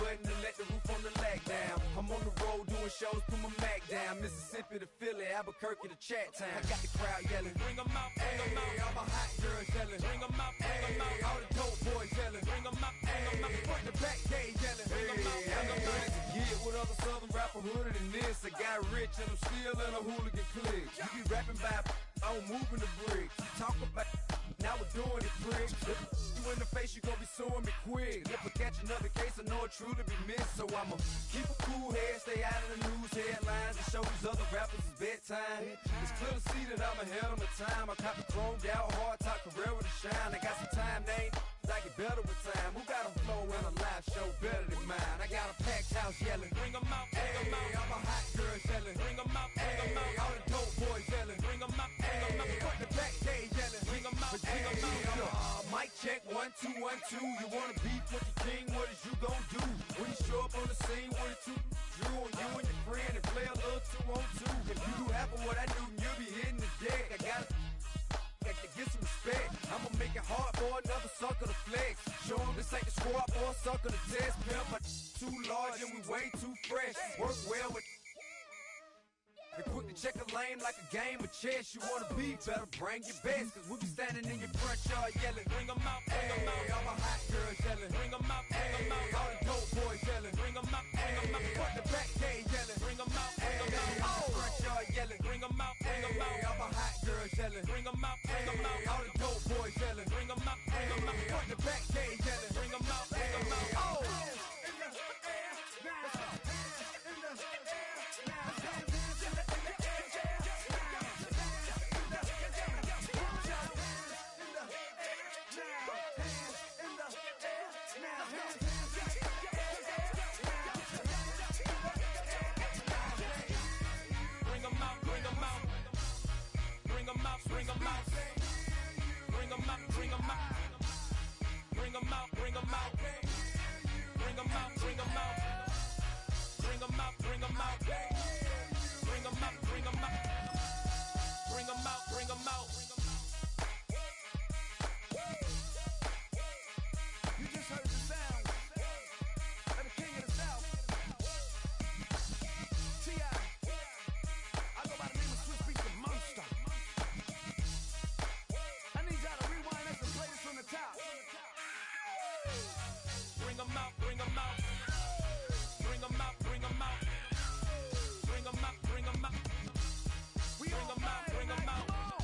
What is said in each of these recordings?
button and let the roof on the lag down. I'm on the road doing shows, put my Mac down. Mississippi to Philly, Albuquerque to Chat-Town. I got the crowd yelling, bring 'em out, bring 'em out. All my hot girls yelling, bring 'em out, bring 'em out. All the dope boys yelling, bring 'em out, bring 'em out. Front the back gate yelling, bring 'em out, bring 'em out. Yeah, with other southern rapper hooded than this. I got rich and I'm still in a hooligan clique. You be rapping by I'm moving the bricks. You talk about now we're doing it, prick. You in the face, you gon' be suing me quick. If I catch another case, I know it truly be missed. So I'ma keep a cool head, stay out of the news headlines, and show these other rappers it's bedtime. It's clear to see that I'm ahead of my time. I copy chromed out, hard top career with a shine. I got some time, they ain't I get better with time. Who got a flow and a live show better than mine? I got a packed house yelling, bring 'em out, bring 'em out. All my hot girls yelling, bring 'em out, bring 'em out. All the dope boys yelling, bring 'em out, bring 'em out. Front the back gate yelling, bring 'em out, bring 'em out. Mic check 1 2 1 2. You wanna beef with the king? What is you gon' do when you show up on the scene with a two drew on you and your friend and play a little 2-on-2? If you do half of what I do, you'll be hitting the deck. I gotta to get some respect. I'ma make it hard for another sucker to flex. Show 'em this ain't the squad for a sucker to test. Pimp, but too large and we way too fresh. Work well with and quick to check a lane like a game of chess. You wanna be better, bring your best. Cause we be standing in your front yard yelling, bring 'em out, bring 'em out. All my hot girls yelling, bring 'em out, bring 'em out. All the dope boys yelling, bring 'em out, bring 'em out. Front the back gate yelling, bring 'em out, bring 'em out. All the front yard yelling, bring 'em out, bring 'em out. All my hot girls yelling, bring 'em out, bring 'em out. All the dope boys yelling, bring 'em out, bring 'em out. Front the back gate yelling, bring 'em out, bring 'em out. Oh! Bring 'em out, bring 'em out, bring 'em out, bring 'em out, bring 'em out, bring 'em out, bring 'em out, bring 'em out, bring 'em out, bring 'em out, bring 'em out, bring 'em out, bring 'em out. You just heard the sound of the king of the South, T.I. I go by the name of Swiss Beats the Monster. Bring 'em out, bring 'em out, bring 'em out, bring 'em out, bring 'em out, bring 'em out, bring 'em out, bring 'em out.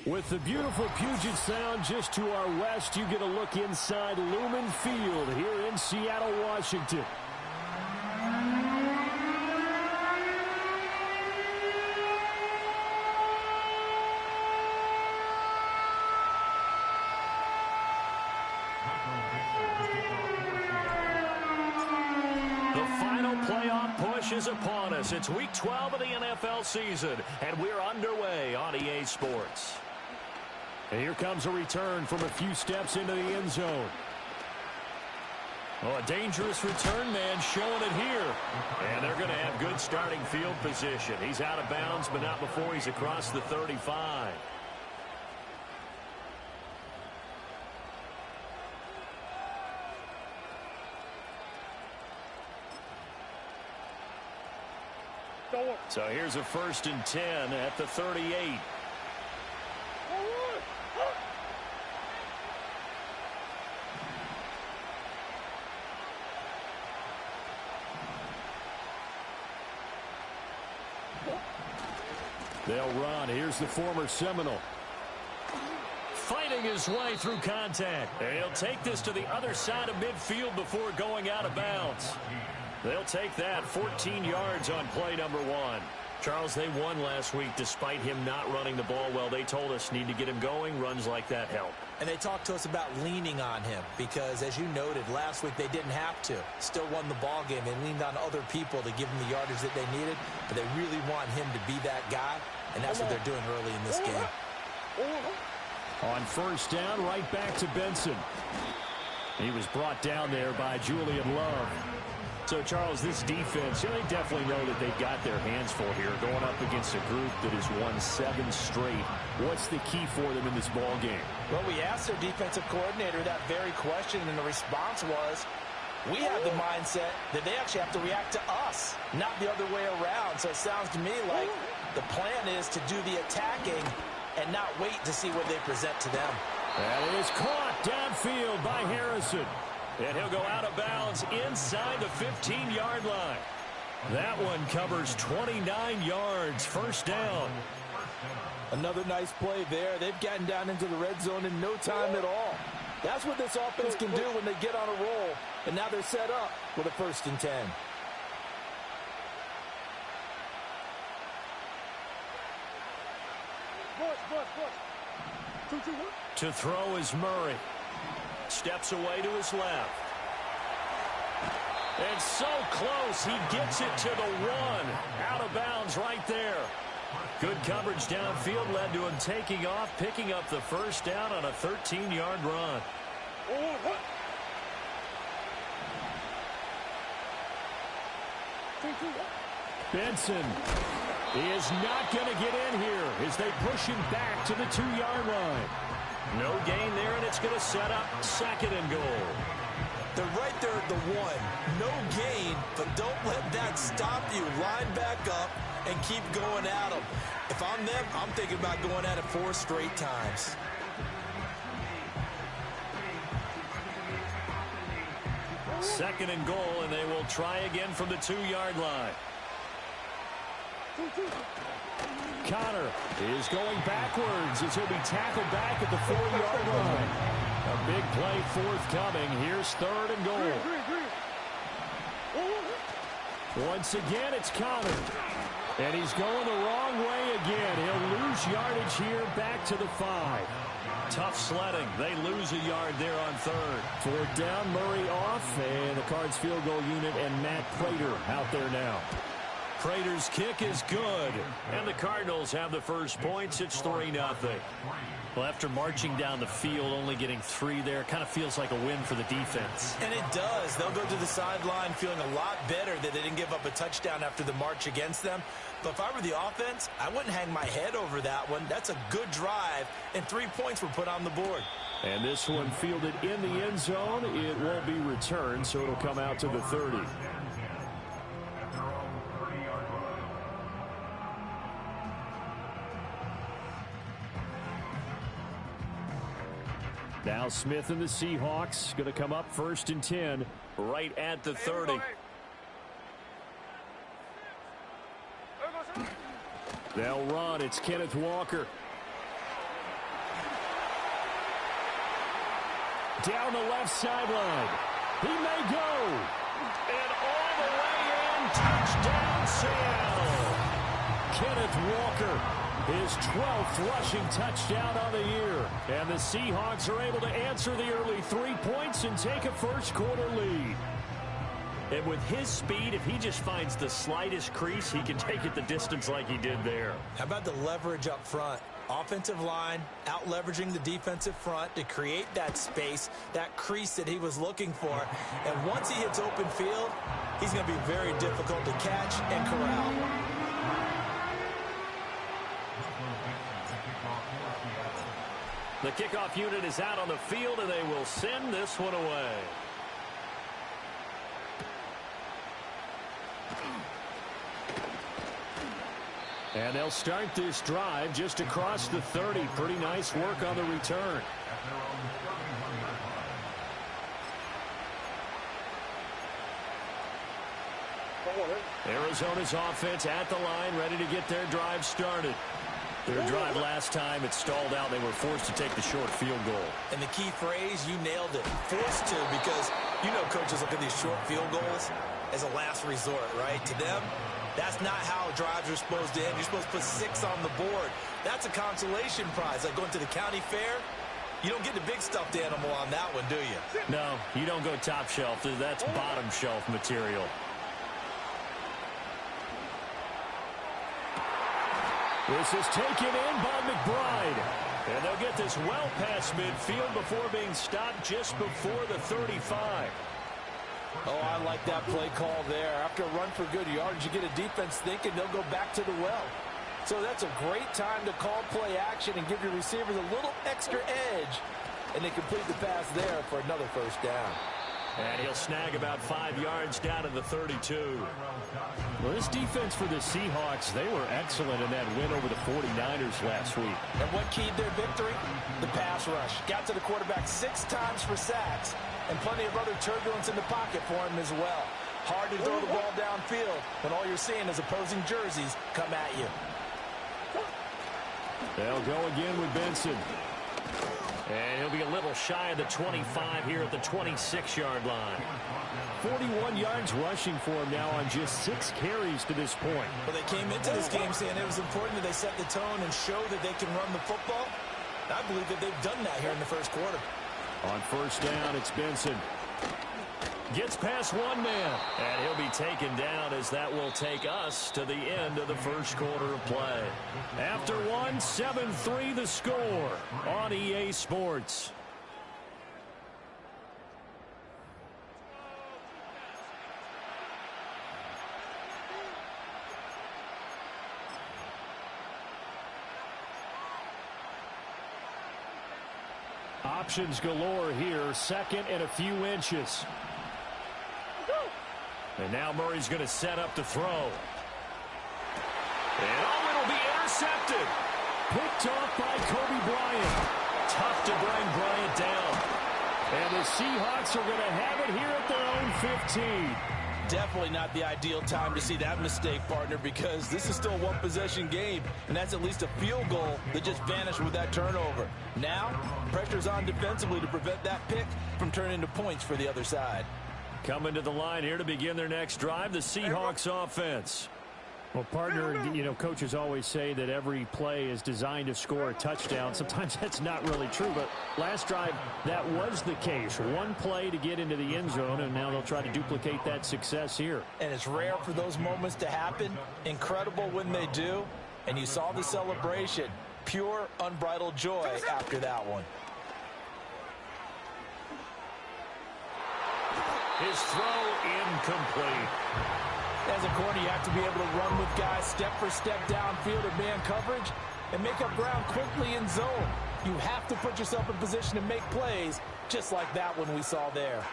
With the beautiful Puget Sound just to our west, you get a look inside Lumen Field here in Seattle, Washington. Is upon us. It's week 12 of the NFL season, and we're underway on EA Sports. And here comes a return from a few steps into the end zone. Oh, a dangerous return man showing it here. And they're going to have good starting field position. He's out of bounds, but not before he's across the 35. So here's a 1st and 10 at the 38. They'll run. Here's the former Seminole. Fighting his way through contact. And he'll take this to the other side of midfield before going out of bounds. They'll take that 14 yards on play number 1. Charles, they won last week despite him not running the ball well. They told us need to get him going. Runs like that help. And they talked to us about leaning on him because, as you noted, last week they didn't have to. Still won the ball game. They leaned on other people to give him the yardage that they needed, but they really want him to be that guy, and that's what they're doing early in this game. On 1st down, right back to Benson. He was brought down there by Julian Love. So, Charles, this defense, they definitely know that they've got their hands full here going up against a group that has won 7 straight. What's the key for them in this ball game? Well, we asked their defensive coordinator that very question, and the response was We have the mindset that they actually have to react to us, not the other way around. So it sounds to me like the plan is to do the attacking and not wait to see what they present to them. That is caught downfield by Harrison. And he'll go out of bounds inside the 15-yard line. That one covers 29 yards, first down. Another nice play there. They've gotten down into the red zone in no time at all. That's what this offense can do when they get on a roll. And now they're set up with a 1st and 10. To throw is Murray. Steps away to his left. And so close, he gets it to the 1. Out of bounds right there. Good coverage downfield led to him taking off, picking up the first down on a 13-yard run. Benson is not going to get in here as they push him back to the 2-yard line. No gain there, and it's going to set up 2nd and goal. They're right there at the 1. No gain, but don't let that stop you. Line back up and keep going at them. If I'm them, I'm thinking about going at it 4 straight times. Second and goal, and they will try again from the 2-yard line. Connor is going backwards as he'll be tackled back at the 4-yard line. A big play forthcoming. Here's 3rd and goal. Once again, it's Connor. And he's going the wrong way again. He'll lose yardage here back to the 5. Tough sledding. They lose a yard there on 3rd. 4th down, Murray off, and the Cards field goal unit and Matt Prater out there now. Prater's kick is good, and the Cardinals have the first points. It's 3-0. Well, after marching down the field, only getting 3 there, kind of feels like a win for the defense. And it does. They'll go to the sideline feeling a lot better that they didn't give up a touchdown after the march against them. But if I were the offense, I wouldn't hang my head over that one. That's a good drive, and 3 points were put on the board. And this one fielded in the end zone. It won't be returned, so it'll come out to the 30. Now Smith and the Seahawks going to come up 1st and 10 right at the 30. They'll run. It's Kenneth Walker. Down the left sideline. He may go. And all the way in. Touchdown, Seattle. Kenneth Walker. His 12th rushing touchdown on the year. And the Seahawks are able to answer the early 3 points and take a first-quarter lead. And with his speed, if he just finds the slightest crease, he can take it the distance like he did there. How about the leverage up front? Offensive line out-leveraging the defensive front to create that space, that crease that he was looking for. And once he hits open field, he's going to be very difficult to catch and corral. The kickoff unit is out on the field, and they will send this one away. And they'll start this drive just across the 30. Pretty nice work on the return. Arizona's offense at the line, ready to get their drive started. Their drive last time, it stalled out. They were forced to take the short field goal. And the key phrase, you nailed it. Forced to, because you know coaches look at these short field goals as a last resort, right? To them, that's not how drives are supposed to end. You're supposed to put 6 on the board. That's a consolation prize. Like going to the county fair, you don't get the big stuffed animal on that one, do you? No, you don't go top shelf. That's bottom shelf material. This is taken in by McBride. And they'll get this well past midfield before being stopped just before the 35. Oh, I like that play call there. After a run for good yards, you get a defense thinking they'll go back to the well. So that's a great time to call play action and give your receivers a little extra edge. And they complete the pass there for another first down. And he'll snag about 5 yards down to the 32. Well, this defense for the Seahawks, they were excellent in that win over the 49ers last week. And what keyed their victory? The pass rush. Got to the quarterback 6 times for sacks, and plenty of other turbulence in the pocket for him as well. Hard to throw the ball downfield when all you're seeing is opposing jerseys come at you. They'll go again with Benson. And he'll be a little shy of the 25 here at the 26-yard line. 41 yards rushing for him now on just 6 carries to this point. Well, they came into this game saying it was important that they set the tone and show that they can run the football. I believe that they've done that here in the first quarter. On first down, it's Benson. Gets past one man, and he'll be taken down as that will take us to the end of the first quarter of play. After one, 7-3 the score on EA Sports. Options galore here, second and a few inches. And now Murray's going to set up to throw. And oh, it'll be intercepted. Picked off by Kobe Bryant. Tough to bring Bryant down. And the Seahawks are going to have it here at their own 15. Definitely not the ideal time to see that mistake, partner, because this is still a one-possession game, and that's at least a field goal that just vanished with that turnover. Now, pressure's on defensively to prevent that pick from turning into points for the other side. Coming to the line here to begin their next drive, the Seahawks offense. Well, partner, you know, coaches always say that every play is designed to score a touchdown. Sometimes that's not really true, but last drive, that was the case. One play to get into the end zone, and now they'll try to duplicate that success here. And it's rare for those moments to happen. Incredible when they do. And you saw the celebration. Pure, unbridled joy after that one. His throw incomplete. As a corner, you have to be able to run with guys step for step downfield or man coverage and make up ground quickly in zone. You have to put yourself in position to make plays just like that one we saw there.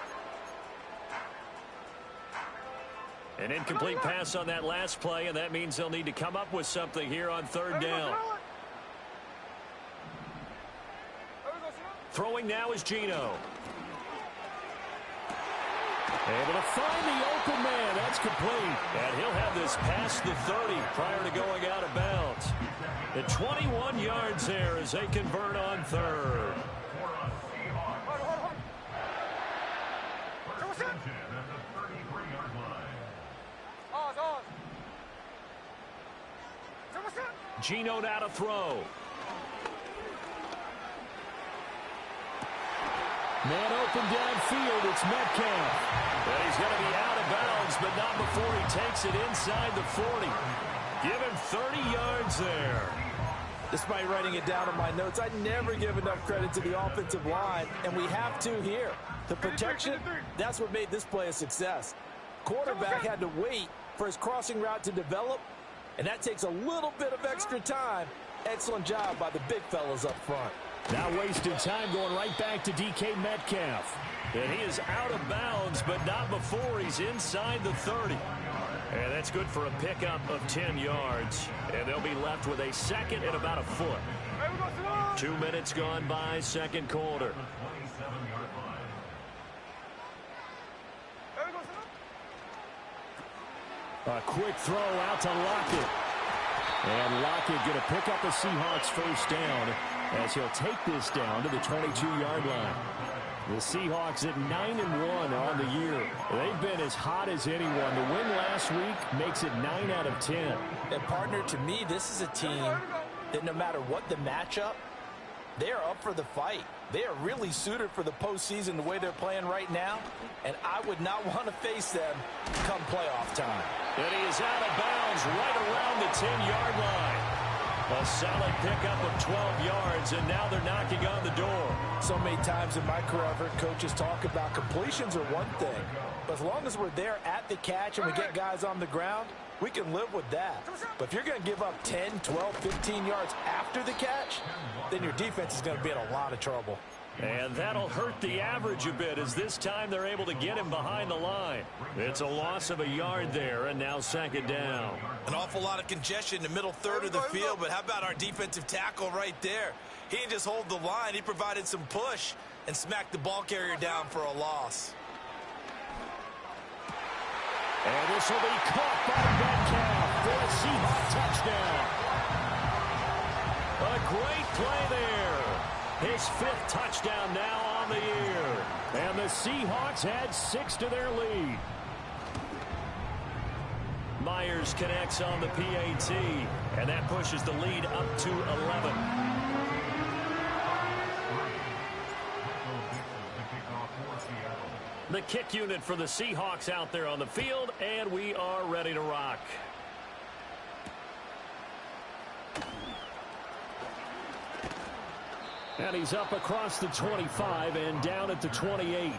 An incomplete pass on that last play, and that means they'll need to come up with something here on third down. Throwing now is Geno. Able to find the open man. That's complete. And he'll have this past the 30 prior to going out of bounds. The 21 yards there as they convert on third. Geno now to throw. Man open downfield, it's Metcalf. And he's going to be out of bounds, but not before he takes it inside the 40. Give him 30 yards there. Despite writing it down in my notes, I never give enough credit to the offensive line, and we have to here. The protection, that's what made this play a success. Quarterback had to wait for his crossing route to develop, and that takes a little bit of extra time. Excellent job by the big fellas up front. Now wasted time going right back to DK Metcalf. And he is out of bounds, but not before he's inside the 30. And that's good for a pickup of 10 yards. And they'll be left with a second and about a foot. 2 minutes gone by, second quarter. A quick throw out to Lockett. And Lockett going to pick up a Seahawks first down as he'll take this down to the 22-yard line. The Seahawks at 9-1 on the year. They've been as hot as anyone. The win last week makes it 9 out of 10. And partner, to me, this is a team that no matter what the matchup, they're up for the fight. They are really suited for the postseason the way they're playing right now, and I would not want to face them come playoff time. And he is out of bounds right around the 10-yard line. A solid pickup of 12 yards, and now they're knocking on the door. So many times in my career, I've heard coaches talk about completions are one thing, but as long as we're there at the catch and we get guys on the ground, we can live with that. But if you're going to give up 10, 12, 15 yards after the catch, then your defense is going to be in a lot of trouble. And that'll hurt the average a bit, as this time they're able to get him behind the line. It's a loss of a yard there, and now second down. An awful lot of congestion in the middle third of the field, but how about our defensive tackle right there? He didn't just hold the line, he provided some push and smacked the ball carrier down for a loss. And this will be caught by Metcalf for a Seahawks touchdown. A great play there. His 5th touchdown now on the year. And the Seahawks add 6 to their lead. Myers connects on the PAT, and that pushes the lead up to 11. The kick unit for the Seahawks out there on the field, and we are ready to rock. And he's up across the 25 and down at the 28.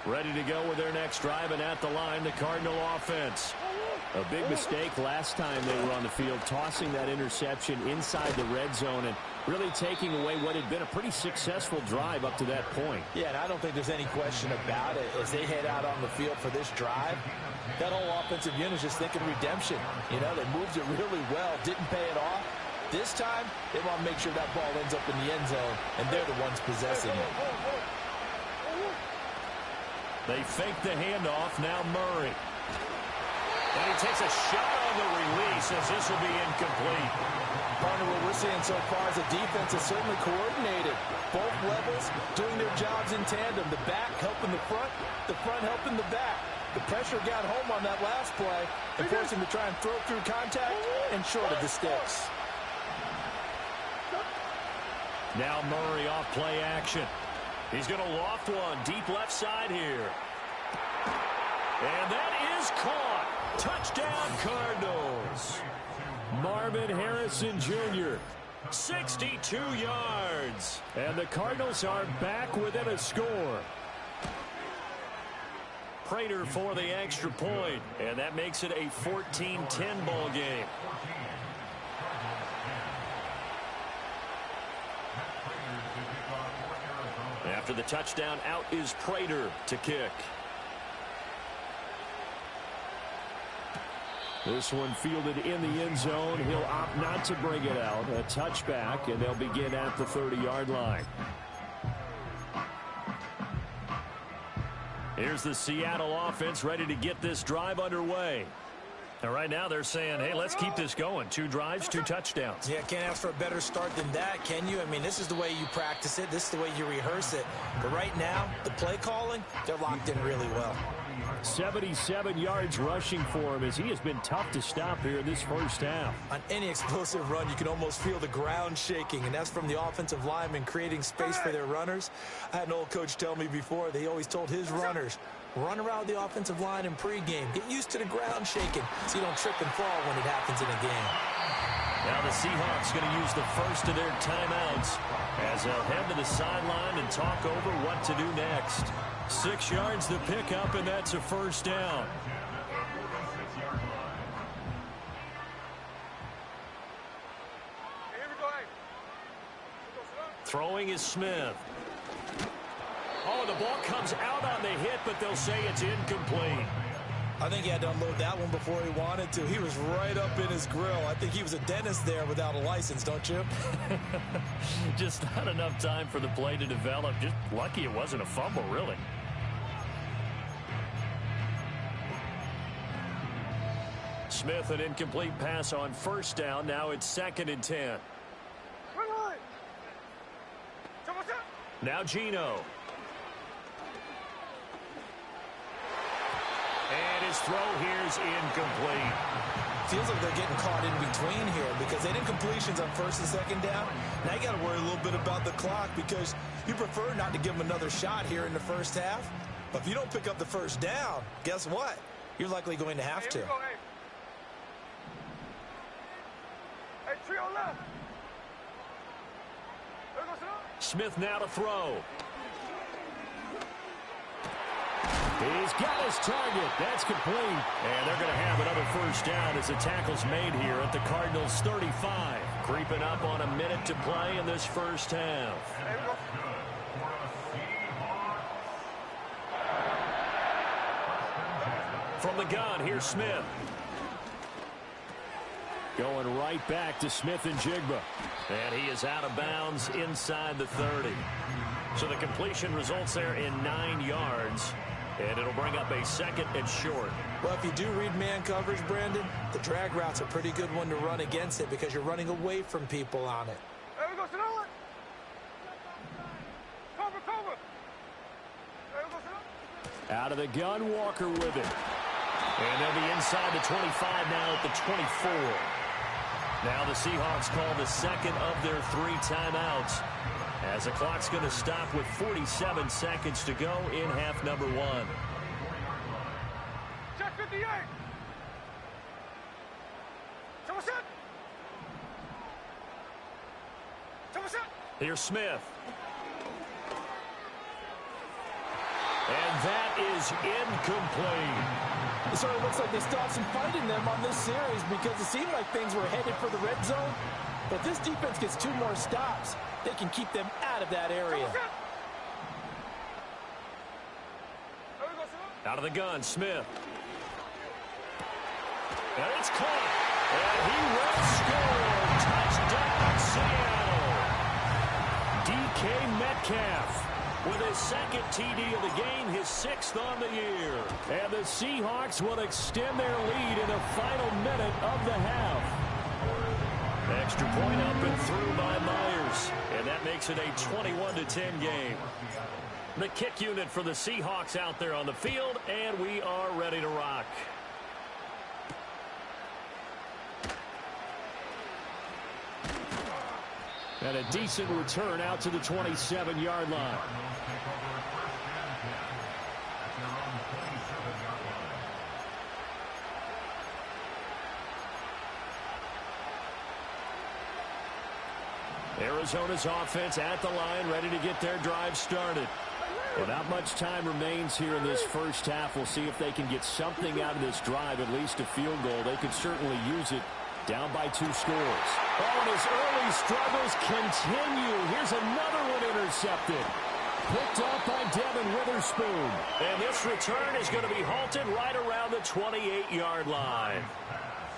Ready to go with their next drive, and at the line, the Cardinal offense. A big mistake last time they were on the field, tossing that interception inside the red zone and really taking away what had been a pretty successful drive up to that point. Yeah, and I don't think there's any question about it. As they head out on the field for this drive, that whole offensive unit is just thinking redemption. You know, they moved it really well, didn't pay it off. This time, they want to make sure that ball ends up in the end zone, and they're the ones possessing it. They fake the handoff, now Murray. And he takes a shot on the release as this will be incomplete. Partner, what we're seeing so far is the defense is certainly coordinated. Both levels doing their jobs in tandem. The back helping the front helping the back. The pressure got home on that last play and forced him to try and throw through contact and short of the sticks. Now Murray off play action. He's going to loft one deep left side here. And that is caught. Touchdown Cardinals. Marvin Harrison Jr., 62 yards. And the Cardinals are back within a score. Prater for the extra point, and that makes it a 14-10 ball game. After the touchdown, out is Prater to kick. This one fielded in the end zone. He'll opt not to bring it out. A touchback, and they'll begin at the 30-yard line. Here's the Seattle offense ready to get this drive underway. And right now they're saying, hey, let's keep this going. 2 drives, 2 touchdowns. Yeah, can't ask for a better start than that, can you? I mean, this is the way you practice it. This is the way you rehearse it. But right now, the play calling, they're locked in really well. 77 yards rushing for him as he has been tough to stop here in this first half. On any explosive run, you can almost feel the ground shaking, and that's from the offensive linemen creating space for their runners. I had an old coach tell me before, they always told his runners, run around the offensive line in pregame. Get used to the ground shaking so you don't trip and fall when it happens in a game. Now the Seahawks going to use the first of their timeouts as they'll head to the sideline and talk over what to do next. 6 yards to pick up, and that's a first down. Throwing is Smith. Oh, the ball comes out on the hit, but they'll say it's incomplete. I think he had to unload that one before he wanted to. He was right up in his grill. I think he was a dentist there without a license, don't you? Just not enough time for the play to develop. Just lucky it wasn't a fumble, really. Smith, an incomplete pass on first down. Now it's 2nd and 10. Now Gino. And his throw here is incomplete. Feels like they're getting caught in between here because they did completions on first and second down. Now you got to worry a little bit about the clock because you prefer not to give them another shot here in the first half. But if you don't pick up the first down, guess what? You're likely going to have to. Smith now to throw. He's got his target. That's complete. And they're going to have another first down as the tackle's made here at the Cardinals' 35. Creeping up on a minute to play in this first half. From the gun, here's Smith. Going right back to Smith and Jigba. And he is out of bounds inside the 30. So the completion results there in 9 yards. And it'll bring up a second and short. Well, if you do read man coverage, Brandon, the drag route's a pretty good one to run against it because you're running away from people on it. There we go, sit on it. Cover, cover. There we go, sit on. Out of the gun, Walker with it. And they'll be inside the 25 now at the 24. Now the Seahawks call the second of their 3 timeouts, as the clock's going to stop with 47 seconds to go in half number 1. Check 58. Here's Smith. And that is incomplete. It sort of looks like they still have some fight in them on this series because it seemed like things were headed for the red zone. But this defense gets 2 more stops. They can keep them out of that area. Out of the gun, Smith. And it's caught. And he will score. Touchdown, Seattle. DK Metcalf with his second TD of the game, his 6th on the year. And the Seahawks will extend their lead in the final minute of the half. Extra point up and through by Myers. And that makes it a 21-10 game. The kick unit for the Seahawks out there on the field, and we are ready to rock. And a decent return out to the 27-yard line. Arizona's offense at the line, ready to get their drive started. Well, not much time remains here in this first half. We'll see if they can get something out of this drive, at least a field goal. They could certainly use it. Down by 2 scores. Oh, and his early struggles continue. Here's another one intercepted. Picked up by Devin Witherspoon. And this return is going to be halted right around the 28-yard line.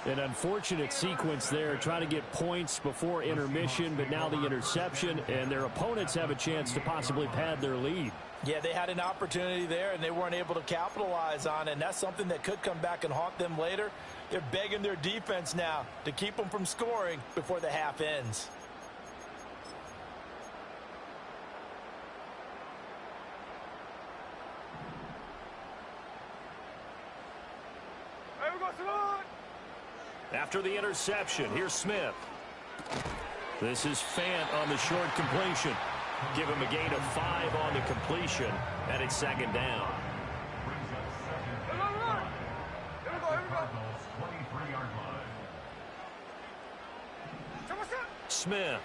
An unfortunate sequence there, trying to get points before intermission, but now the interception, and their opponents have a chance to possibly pad their lead. Yeah, they had an opportunity there, and they weren't able to capitalize on it, and that's something that could come back and haunt them later. They're begging their defense now to keep them from scoring before the half ends. After the interception, here's Smith. This is Fant on the short completion. Give him a gain of 5 on the completion, and it's 2nd down. Smith.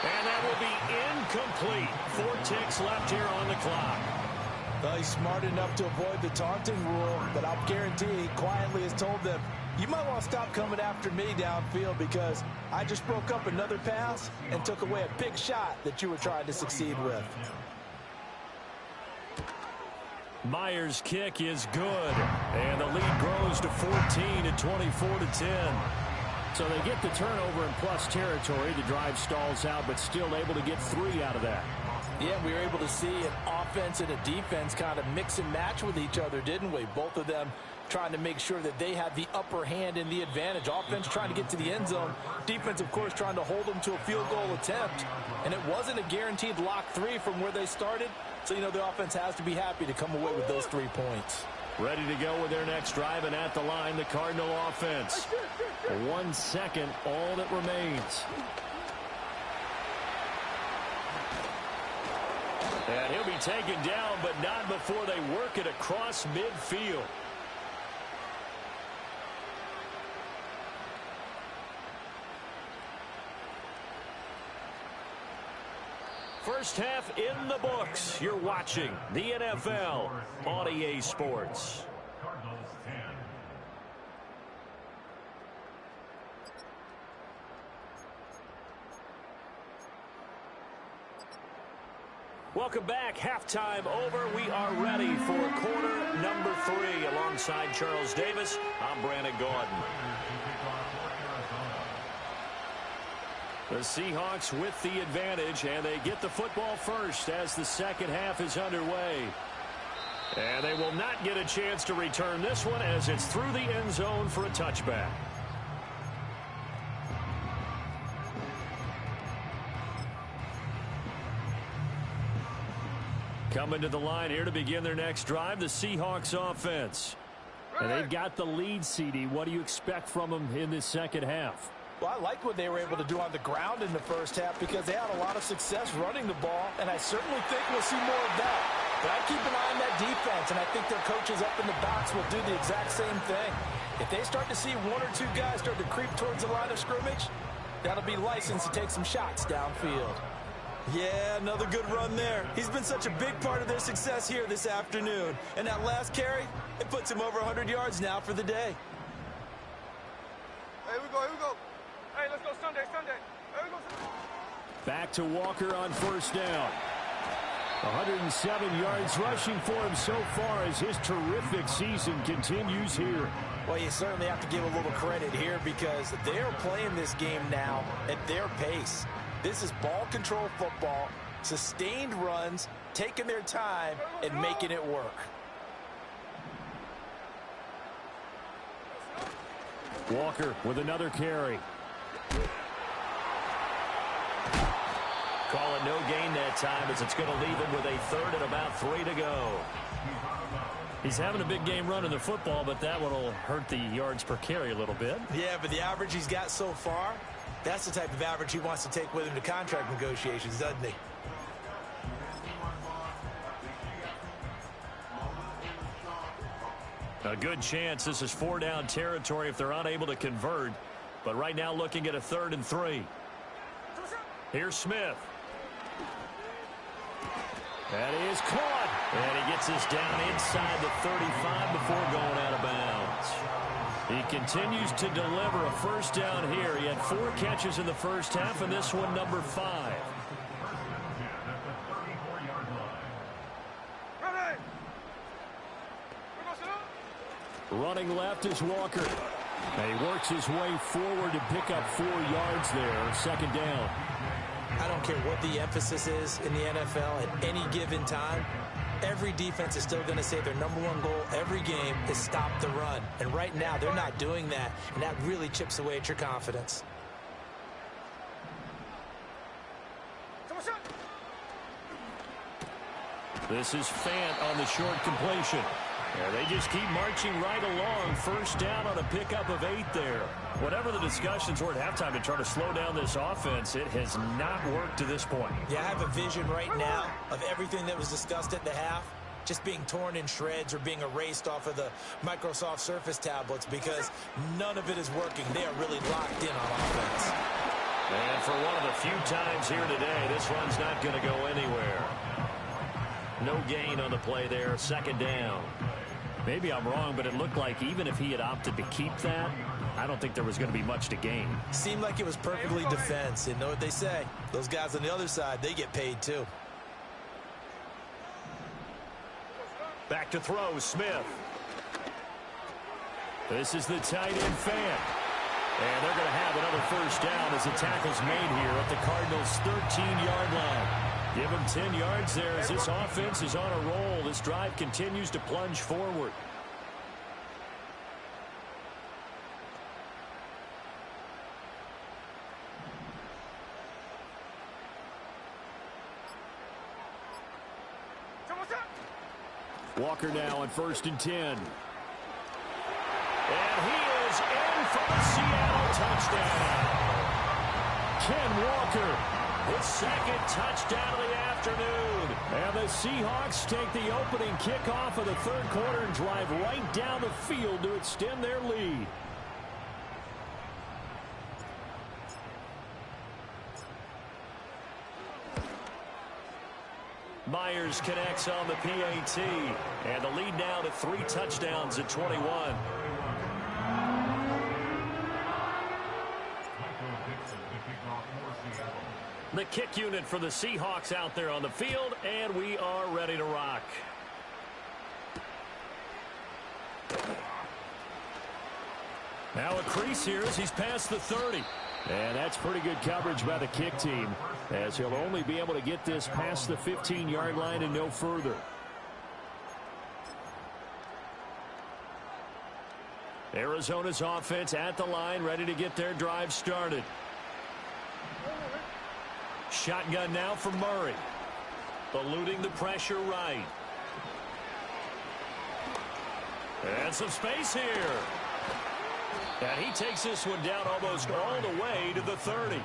And that will be incomplete. 4 ticks left here on the clock. Well, he's smart enough to avoid the taunting rule, but I'll guarantee he quietly has told them, you might want to stop coming after me downfield because I just broke up another pass and took away a big shot that you were trying to succeed with. Myers' kick is good, and the lead grows to 14 at 24-10. So they get the turnover in plus territory. The drive stalls out, but still able to get 3 out of that. Yeah, we were able to see an offense and a defense kind of mix and match with each other, didn't we? Both of them trying to make sure that they had the upper hand and the advantage. Offense trying to get to the end zone. Defense, of course, trying to hold them to a field goal attempt. And it wasn't a guaranteed lock 3 from where they started. So, you know, the offense has to be happy to come away with those 3 points. Ready to go with their next drive, and at the line, the Cardinal offense. 1 second, all that remains. And he'll be taken down, but not before they work it across midfield. First half in the books. You're watching the NFL on EA Sports. Welcome back. Halftime over. We are ready for quarter number 3. Alongside Charles Davis, I'm Brandon Gordon. The Seahawks with the advantage, and they get the football first as the second half is underway. And they will not get a chance to return this one as it's through the end zone for a touchback. Coming to the line here to begin their next drive, the Seahawks offense. And they've got the lead, CD. What do you expect from them in this second half? Well, I like what they were able to do on the ground in the first half because they had a lot of success running the ball, and I certainly think we'll see more of that. But I keep an eye on that defense, and I think their coaches up in the box will do the exact same thing. If they start to see one or two guys start to creep towards the line of scrimmage, that'll be license to take some shots downfield. Yeah, another good run there. He's been such a big part of their success here this afternoon. And that last carry, it puts him over 100 yards now for the day. Here we go, here we go. Hey, let's go Sunday. Here we go. Back to Walker on first down. 107 yards rushing for him so far as his terrific season continues here. Well, you certainly have to give a little credit here because they're playing this game now at their pace. This is ball control football, sustained runs, taking their time, and making it work. Walker with another carry. Call it no gain that time as it's going to leave him with a third and about 3 to go. He's having a big game running the football, but that one will hurt the yards per carry a little bit. Yeah, but the average he's got so far, that's the type of average he wants to take with him to contract negotiations, doesn't he? A good chance this is 4-down territory if they're unable to convert. But right now looking at a 3rd and 3. Here's Smith. That is caught. And he gets this down inside the 35 before going out of bounds. He continues to deliver a first down here. He had 4 catches in the first half, and this one number 5. Running left is Walker. And he works his way forward to pick up 4 yards there. Second down. I don't care what the emphasis is in the NFL at any given time. Every defense is still going to say their number 1 goal every game is stop the run. And right now, they're not doing that. And that really chips away at your confidence. This is Fant on the short completion. Yeah, they just keep marching right along. First down on a pickup of 8 there. Whatever the discussions were at halftime to try to slow down this offense, it has not worked to this point. Yeah, I have a vision right now of everything that was discussed at the half just being torn in shreds or being erased off of the Microsoft Surface tablets because none of it is working. They are really locked in on offense. And for one of the few times here today, this run's not going to go anywhere. No gain on the play there. Second down. Maybe I'm wrong, but it looked like even if he had opted to keep that, I don't think there was going to be much to gain. Seemed like it was perfectly defense. And know what they say? Those guys on the other side, they get paid too. Back to throw, Smith. This is the tight end Fant. And they're going to have another first down as the tackle's made here at the Cardinals' 13-yard line. Give him 10 yards there as this offense is on a roll. This drive continues to plunge forward. Walker now on 1st and 10. And he is in for the Seattle touchdown. Ken Walker, his 2nd touchdown of the afternoon. And the Seahawks take the opening kickoff of the 3rd quarter and drive right down the field to extend their lead. Myers connects on the PAT, and the lead now to 3 touchdowns at 21. The kick unit for the Seahawks out there on the field, and we are ready to rock. Now a crease here as he's past the 30. And that's pretty good coverage by the kick team, as he'll only be able to get this past the 15-yard line and no further. Arizona's offense at the line, ready to get their drive started. Shotgun now for Murray. Eluding the pressure right. And some space here. And he takes this one down almost all the way to the 30.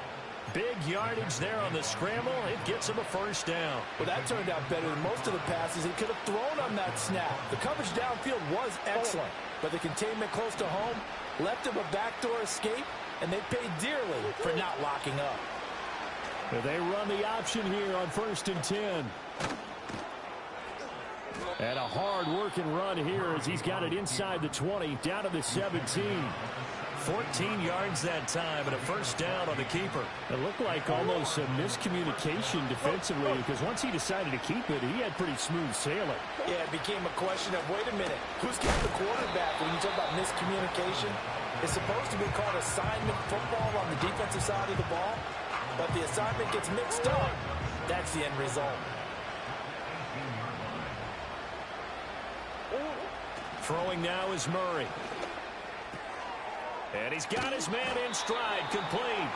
Big yardage there on the scramble. It gets him a first down. Well, that turned out better than most of the passes he could have thrown on that snap. The coverage downfield was excellent, but the containment close to home left him a backdoor escape, and they paid dearly for not locking up. They run the option here on 1st and 10. And a hard-working run here as he's got it inside the 20, down to the 17. 14 yards that time and a first down on the keeper. It looked like almost a miscommunication defensively, because once he decided to keep it, he had pretty smooth sailing. Yeah, it became a question of, wait a minute, who's got the quarterback? When you talk about miscommunication, it's supposed to be called assignment football on the defensive side of the ball, but the assignment gets mixed up. That's the end result. Throwing now is Murray. And he's got his man in stride, complete.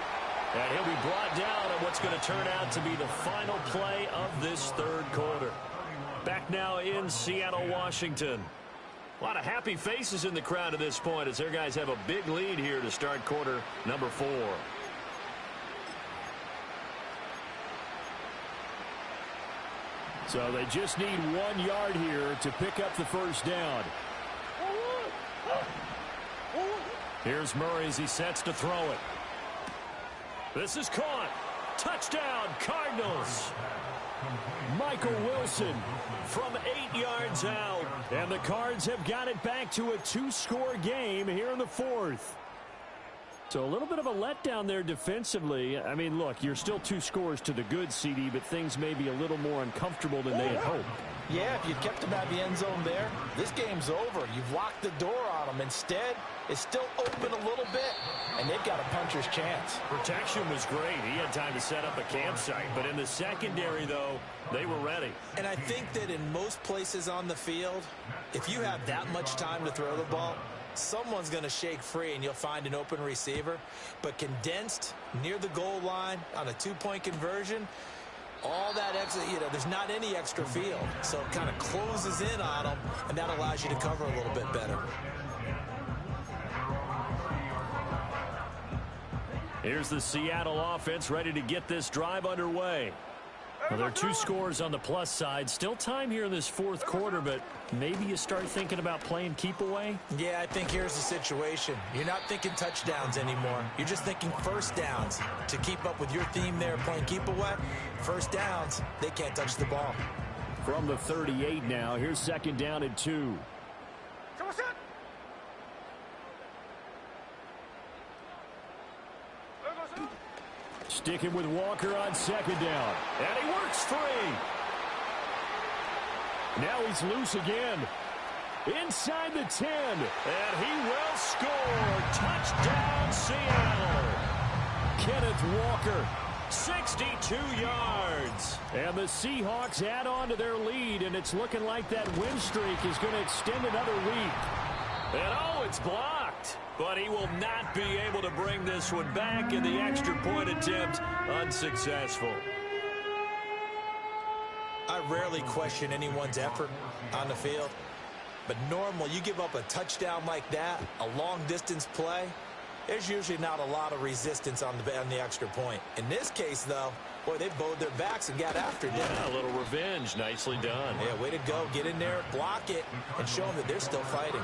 And he'll be brought down on what's going to turn out to be the final play of this third quarter. Back now in Seattle, Washington. A lot of happy faces in the crowd at this point as their guys have a big lead here to start quarter number 4. So they just need 1 yard here to pick up the first down. Here's Murray as he sets to throw it. This is caught. Touchdown, Cardinals. Michael Wilson from 8 yards out. And the Cards have got it back to a 2-score game here in the 4th. So a little bit of a letdown there defensively. I mean, look, you're still 2 scores to the good, CD, but things may be a little more uncomfortable than they had hoped. Yeah, if you'd kept him out of the end zone there, this game's over. You've locked the door on him. Instead, it's still open a little bit, and they've got a puncher's chance. Protection was great. He had time to set up a campsite, but in the secondary, though, they were ready. And I think that in most places on the field, if you have that much time to throw the ball, someone's going to shake free and you'll find an open receiver. But condensed near the goal line on a 2-point conversion, all that extra, there's not any extra field. So it kind of closes in on them, and that allows you to cover a little bit better. Here's the Seattle offense ready to get this drive underway. Well, there are 2 scores on the plus side. Still time here in this 4th quarter, but maybe you start thinking about playing keep away? Yeah, I think here's the situation. You're not thinking touchdowns anymore. You're just thinking first downs. To keep up with your theme there, playing keep away, first downs, they can't touch the ball. From the 38 now, here's 2nd down and 2. Sticking with Walker on 2nd down. And he works free. Now he's loose again. Inside the 10. And he will score. Touchdown, Seattle. Kenneth Walker. 62 yards. And the Seahawks add on to their lead, and it's looking like that win streak is going to extend another week. And it's blocked. But he will not be able to bring this one back, in the extra point attempt unsuccessful. I rarely question anyone's effort on the field, but normally you give up a touchdown like that, a long-distance play, there's usually not a lot of resistance on the extra point. In this case, though, boy, they bowed their backs and got after it. Yeah, a little revenge. Nicely done. Yeah, way to go. Get in there, block it, and show them that they're still fighting.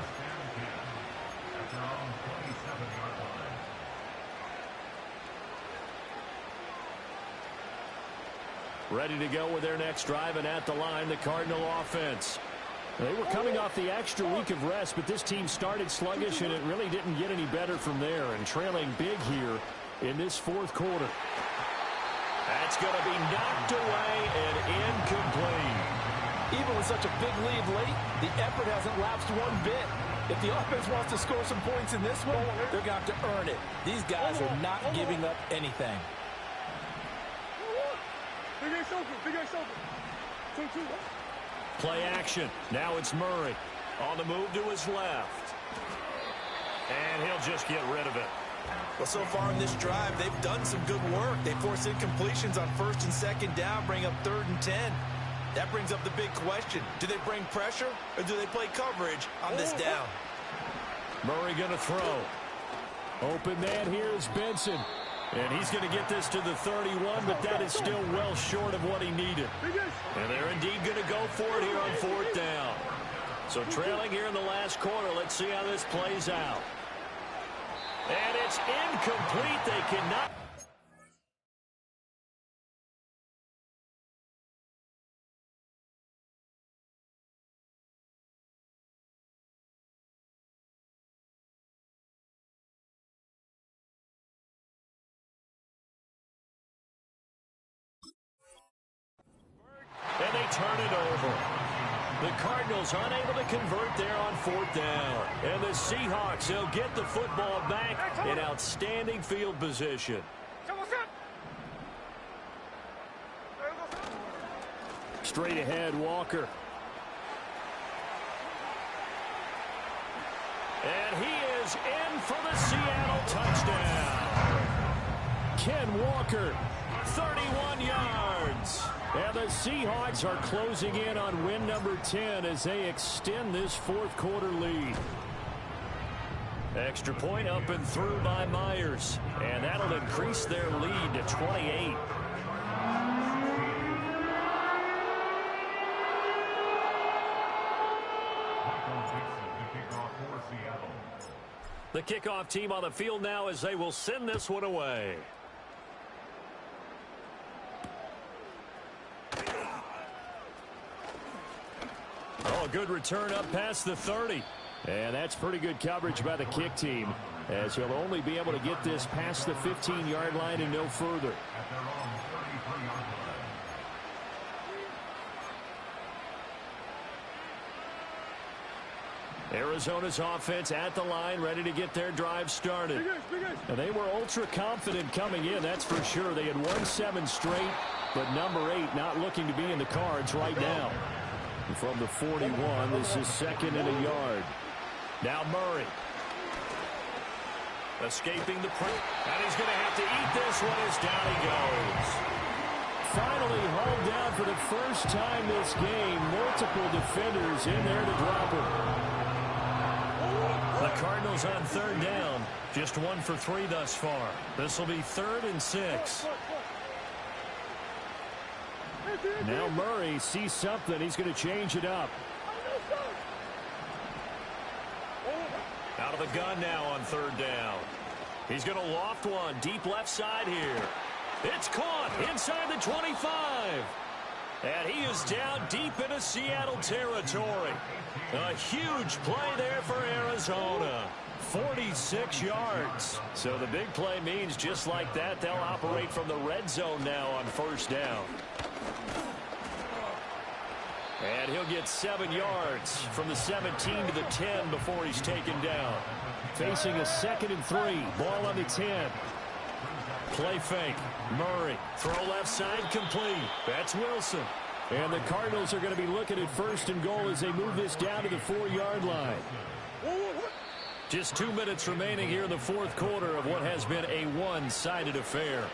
Ready to go with their next drive, and at the line, the Cardinal offense. They were coming off the extra week of rest, but this team started sluggish, and it really didn't get any better from there, and trailing big here in this fourth quarter. That's going to be knocked away and incomplete. Even with such a big lead late, the effort hasn't lapsed one bit. If the offense wants to score some points in this one, they're going to have to earn it. These guys are not giving up anything. Play action. Now it's Murray. On the move to his left. And he'll just get rid of it. Well, so far in this drive, they've done some good work. They force incompletions on first and second down, bring up 3rd and 10. That brings up the big question. Do they bring pressure, or do they play coverage on this down? Murray going to throw. Open man here is Benson. And he's going to get this to the 31, but that is still well short of what he needed. And they're indeed going to go for it here on 4th down. So trailing here in the last quarter, let's see how this plays out. And it's incomplete. They cannot. And they turn it over. The Cardinals unable to convert there on 4th down. And the Seahawks, they'll get the football back in outstanding field position. Straight ahead, Walker. And he is in for the Seattle touchdown. Ken Walker, 31 yards. And the Seahawks are closing in on win number 10 as they extend this fourth quarter lead. Extra point up and through by Myers. And that'll increase their lead to 28. The kickoff team on the field now as they will send this one away. Oh, a good return up past the 30. And that's pretty good coverage by the kick team, as he'll only be able to get this past the 15-yard line and no further. Arizona's offense at the line, ready to get their drive started. And they were ultra confident coming in, that's for sure. They had won 7 straight, but number 8 not looking to be in the cards right now. And from the 41, this is 2nd and a yard. Now Murray. Escaping the pressure. And he's going to have to eat this one as down he goes. Finally hauled down for the first time this game. Multiple defenders in there to drop him. The Cardinals on 3rd down. Just 1 for 3 thus far. This will be 3rd and 6. Now Murray sees something. He's going to change it up. Out of the gun now on 3rd down. He's going to loft one deep left side here. It's caught inside the 25. And he is down deep into Seattle territory. A huge play there for Arizona. 46 yards. So the big play means just like that, they'll operate from the red zone now on 1st down. And he'll get 7 yards from the 17 to the 10 before he's taken down. Facing a 2nd and 3. Ball on the 10. Play fake. Murray. Throw left side complete. That's Wilson. And the Cardinals are going to be looking at 1st and goal as they move this down to the 4-yard line. Just 2 minutes remaining here in the fourth quarter of what has been a one-sided affair.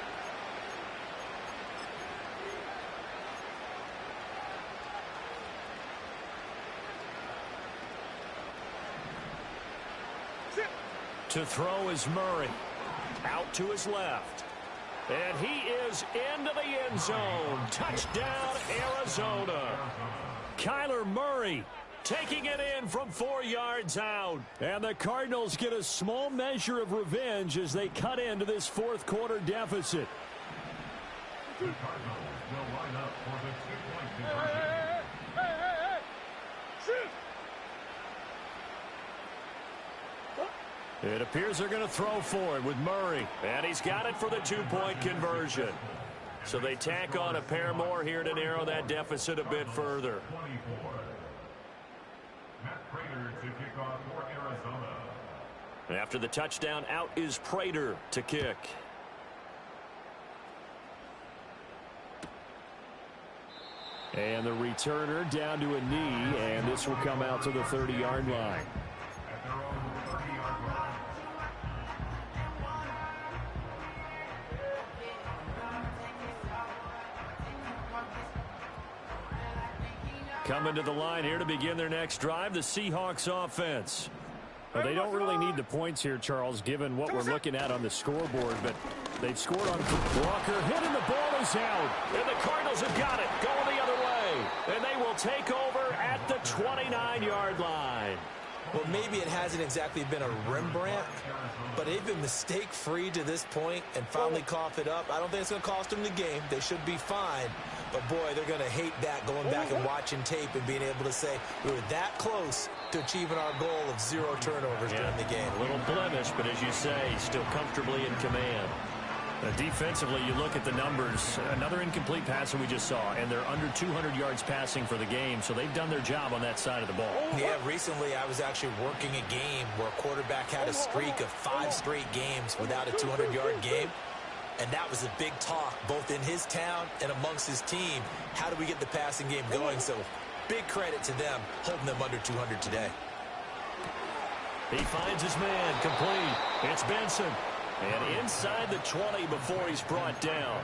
To throw is Murray. Out to his left. And he is into the end zone. Touchdown, Arizona. Kyler Murray taking it in from 4 yards out. And the Cardinals get a small measure of revenge as they cut into this fourth quarter deficit. It appears they're going to throw for it with Murray. And he's got it for the two-point conversion. So they tack on a pair more here to narrow that deficit a bit further. After the touchdown, out is Prater to kick. And the returner down to a knee, and this will come out to the 30-yard line. Coming to the line here to begin their next drive, the Seahawks offense. Well, they don't really need the points here, Charles, given what we're looking at on the scoreboard, but they've scored on Walker, hit, and the ball is out. And the Cardinals have got it, going the other way. And they will take over at the 29-yard line. Well, maybe it hasn't exactly been a Rembrandt, but they've been mistake-free to this point and finally cough it up. I don't think it's going to cost them the game. They should be fine. But, boy, they're going to hate that, going back and watching tape and being able to say we were that close to achieving our goal of 0 turnovers during the game. A little blemish, but as you say, still comfortably in command. Defensively, you look at the numbers. Another incomplete pass that we just saw, and they're under 200 yards passing for the game, so they've done their job on that side of the ball. Yeah, recently I was actually working a game where a quarterback had a streak of 5 straight games without a 200-yard game. And that was a big talk, both in his town and amongst his team. How do we get the passing game going? So big credit to them, holding them under 200 today. He finds his man, complete. It's Benson. And inside the 20 before he's brought down.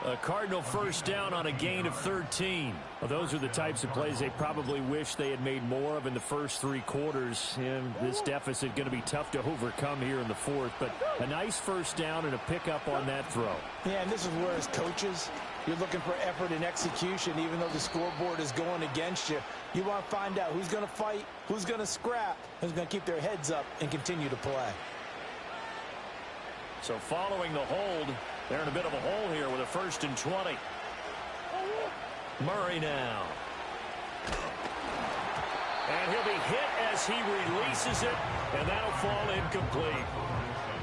A Cardinal first down on a gain of 13. Well, those are the types of plays they probably wish they had made more of in the first 3 quarters. And this deficit going to be tough to overcome here in the fourth. But a nice first down and a pickup on that throw. Yeah, and this is where as coaches, you're looking for effort and execution. Even though the scoreboard is going against you, you want to find out who's going to fight, who's going to scrap, who's going to keep their heads up and continue to play. So following the hold, they're in a bit of a hole here with a 1st and 20. Murray now. And he'll be hit as he releases it, and that'll fall incomplete.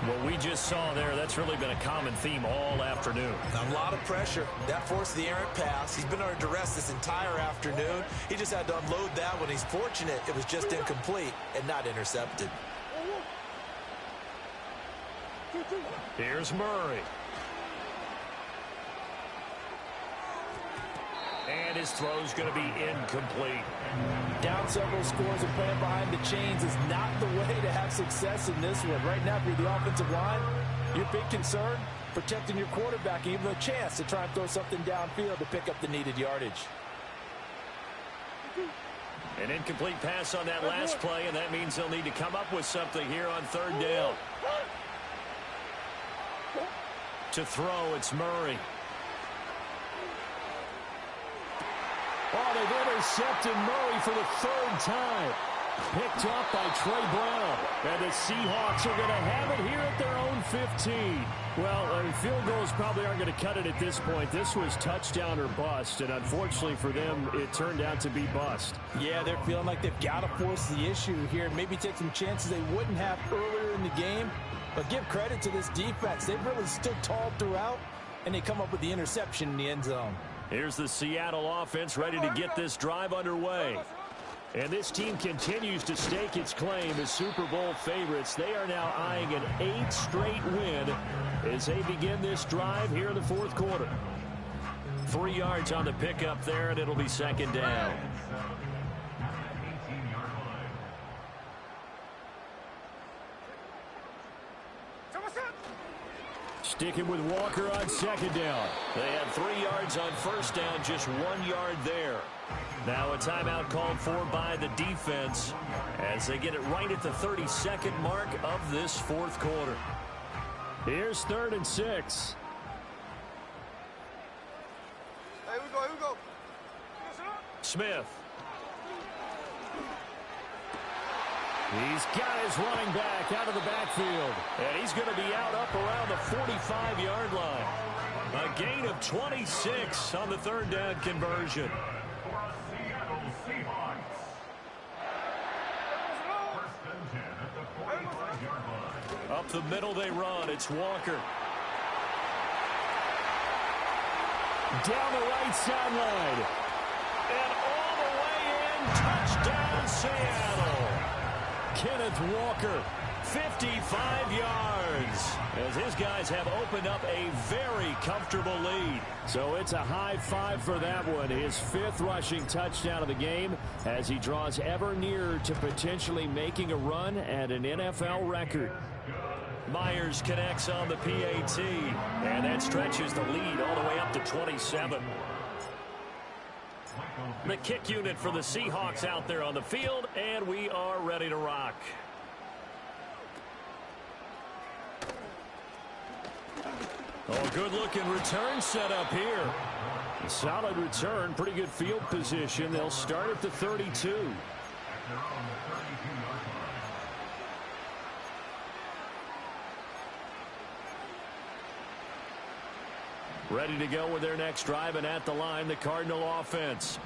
What we just saw there, that's really been a common theme all afternoon. A lot of pressure. That forced the errant pass. He's been under duress this entire afternoon. He just had to unload that one. He's fortunate it was just incomplete and not intercepted. Here's Murray. And his throw's going to be incomplete. Down several scores and playing behind the chains is not the way to have success in this one. Right now, if you're the offensive line, your big concern, protecting your quarterback and even a chance to try and throw something downfield to pick up the needed yardage. An incomplete pass on that last play, and that means they'll need to come up with something here on 3rd down. To throw, it's Murray. Oh, they've intercepted Murray for the 3rd time. Picked up by Trey Brown. And the Seahawks are going to have it here at their own 15. Well, field goals probably aren't going to cut it at this point. This was touchdown or bust, and unfortunately for them, it turned out to be bust. Yeah, they're feeling like they've got to force the issue here. Maybe take some chances they wouldn't have earlier in the game. But give credit to this defense. They've really stood tall throughout, and they come up with the interception in the end zone. Here's the Seattle offense ready to get this drive underway. And this team continues to stake its claim as Super Bowl favorites. They are now eyeing an 8th straight win as they begin this drive here in the 4th quarter. 3 yards on the pickup there, and it'll be 2nd down. Sticking with Walker on 2nd down. They had 3 yards on 1st down, just 1 yard there. Now a timeout called for by the defense as they get it right at the 32nd mark of this 4th quarter. Here's 3rd and 6. Hey, here we go. Smith. He's got his running back out of the backfield. And he's going to be out up around the 45-yard line. A gain of 26 on the third down conversion. Up the middle they run. It's Walker. Down the right sideline. And all the way in. Touchdown, Seattle. Kenneth Walker, 55 yards, as his guys have opened up a very comfortable lead. So it's a high five for that one. His 5th rushing touchdown of the game as he draws ever nearer to potentially making a run at an NFL record. Myers connects on the PAT, and that stretches the lead all the way up to 27. The kick unit for the Seahawks out there on the field, and we are ready to rock. Oh, good-looking return set up here. A solid return, pretty good field position. They'll start at the 32. Ready to go with their next drive, and at the line, the Cardinal offense.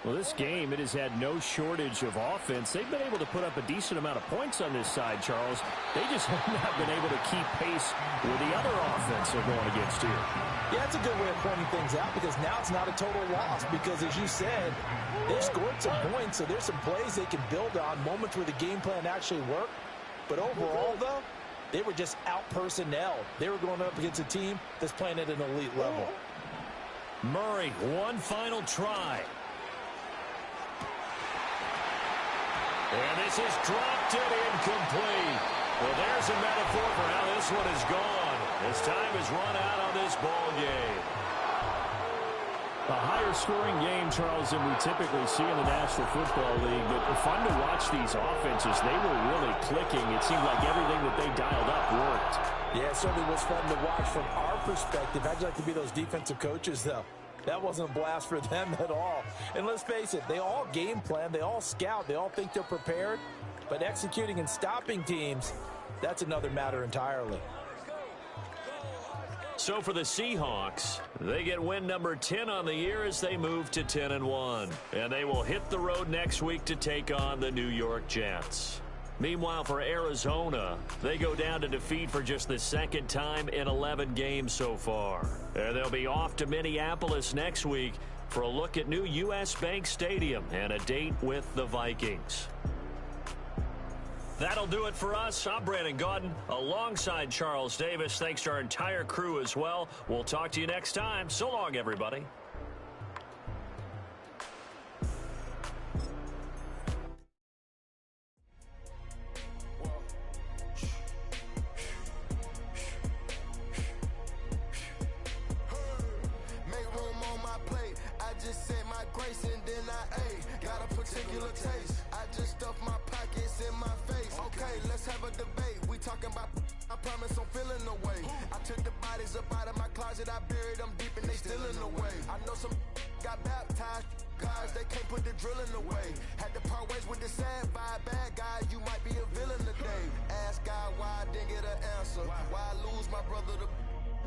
Well, this game, it has had no shortage of offense. They've been able to put up a decent amount of points on this side, Charles. They just have not been able to keep pace with the other offense they're going against here. Yeah, that's a good way of pointing things out, because now it's not a total loss. Because, as you said, they've scored some points, so there's some plays they can build on, moments where the game plan actually worked. But overall, though, they were just out-personnel. They were going up against a team that's playing at an elite level. Murray, one final try. And this is dropped and incomplete. Well, there's a metaphor for how this one is gone. As time has run out on this ball game. A higher scoring game, Charles, than we typically see in the National Football League. But fun to watch these offenses. They were really clicking. It seemed like everything that they dialed up worked. Yeah, it certainly was fun to watch from our perspective. I'd like to be those defensive coaches, though. That wasn't a blast for them at all. And let's face it, they all game plan, they all scout, they all think they're prepared. But executing and stopping teams, that's another matter entirely. So for the Seahawks, they get win number 10 on the year as they move to 10-1. And they will hit the road next week to take on the New York Jets. Meanwhile, for Arizona, they go down to defeat for just the 2nd time in 11 games so far. And they'll be off to Minneapolis next week for a look at new U.S. Bank Stadium and a date with the Vikings. That'll do it for us. I'm Brandon Gaudin alongside Charles Davis. Thanks to our entire crew as well. We'll talk to you next time. So long, everybody. I buried them deep and they still in the way. I know some got baptized, guys, they can't put the drilling away. Had to part ways with the sad vibe, bad guy, you might be a villain today. Ask God why I didn't get an answer. Why I lose my brother to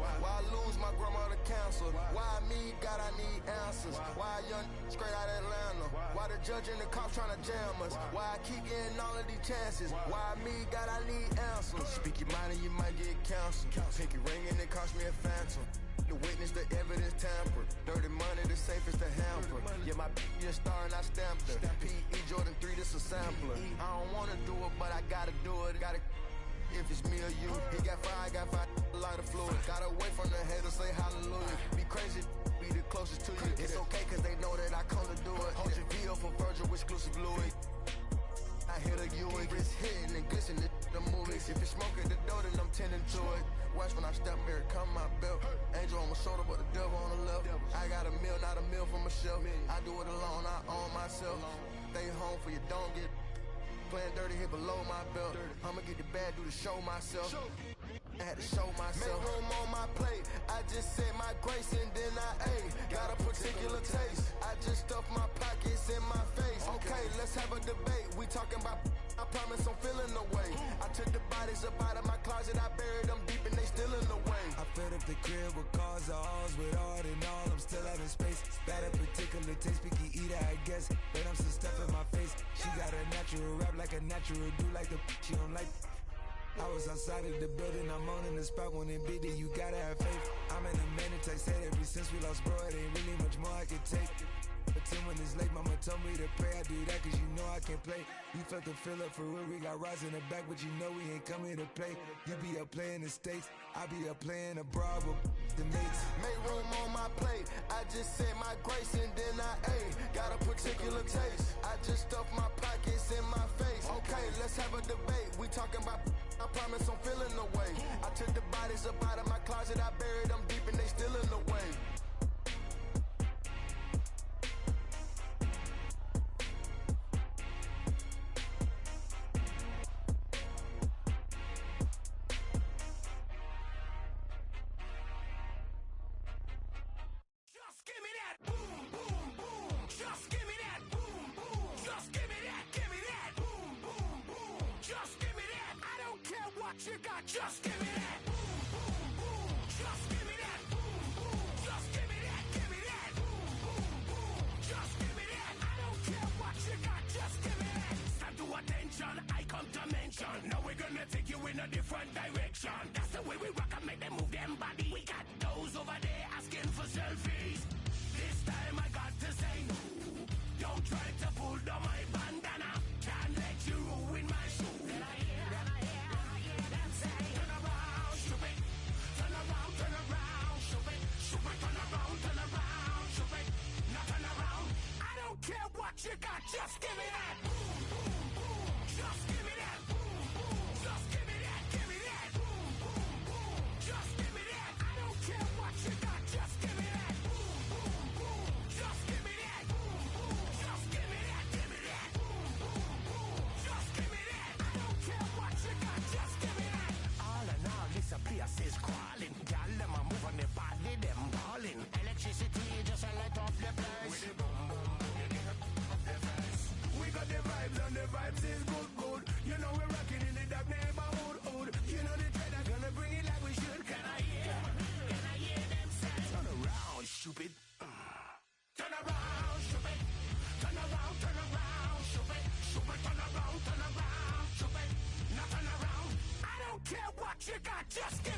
why I lose my grandma to cancer? Why me, God, I need answers. Why a young straight out of Atlanta? Why the judge and the cops trying to jam us? Why I keep getting all of these chances? Why me, God, I need answers. Speak your mind and you might get canceled. Pinky ring and it cost me a phantom. The witness, the evidence tampered. Dirty money, the safest to hamper. Yeah, my a star and I stamped her. P.E. Jordan 3, this a sampler. I don't wanna do it, but I gotta do it. Gotta. If it's me or you, he got five, a lot of fluid. Got away from the haters, say hallelujah. Be crazy, be the closest to you. It's okay, cause they know that I come to do it. Hold your VO for Virgil, exclusive Louis. I hit a Ewing, it's hitting and glisten the movies. If it's smoking the dough, then I'm tending to it. Watch when I step here, come my belt. Angel on my shoulder, but the devil on the left. I got a meal, not a meal for myself. I do it alone, I own myself. Stay home for you, don't get playing dirty here below my belt. I'ma get the bad, do the show myself. I had to show myself. Make room on my plate. I just said my grace and then I ate. Got a particular taste. I just stuffed my pockets in my face. Okay, let's have a debate. We talking about, I promise I'm feeling the way. I took the bodies up out of my closet. I buried them deep and they still in the way. filled up the crib with cars, halls, with art and all. I'm still having space. Bad at particular taste, picky eater, I guess. But I'm some stuff in my face. She got a natural rap like a natural do like the she don't like. I was outside of the building, I'm on in the spot when it beat it, you gotta have faith. I'm in a mandatory said ever since we lost bro, it ain't really much more I can take. But 10 when it's late, mama told me to pray. I do that cause you know I can play. You felt the fill up for real, we got rides in the back, but you know we ain't coming to play. You be up playing the States, I be up playing abroad with the mates. Make room on my plate, I just said my grace and then I ate. Got a particular taste, I just stuffed my pockets in my face. Okay, let's have a debate, we talking about, I promise I'm feeling the way. I took the bodies up out of my closet, I buried them deep and they still in the way. You got just give me that boom boom boom. Just give me that boom boom. Just give me that, give me that boom boom boom. Just give me that. I don't care what you got, just give me that. Stand to attention, I come to mention. Now we're gonna take you in a different direction. That's the way we rock and make them move them body. We got those over there asking for selfies. This time I got to say no. Don't try to pull down my bandana. Can't let you ruin my shoe. You got just give me that boom boom boom. Just give me that boom boom. Just give me that, give me that boom boom boom. Just give me that. I don't care what you got, just give me that boom boom boom. Just give me that boom boom. Just give me that, give me that boom boom boom. Just give me that. I don't care what you got, just give me that. All in all, this place is crawling. Y'all them a move on the body, them balling. Electricity just a light up the place. With the boom boom. The vibes and the vibes is good, good. You know we're rocking in the dark neighborhood, hood. You know the trend are gonna bring it like we should. Can I hear them say? Turn around, stupid. Turn around, stupid. Turn around, stupid. Stupid, turn around, stupid. Now turn around. I don't care what you got, just get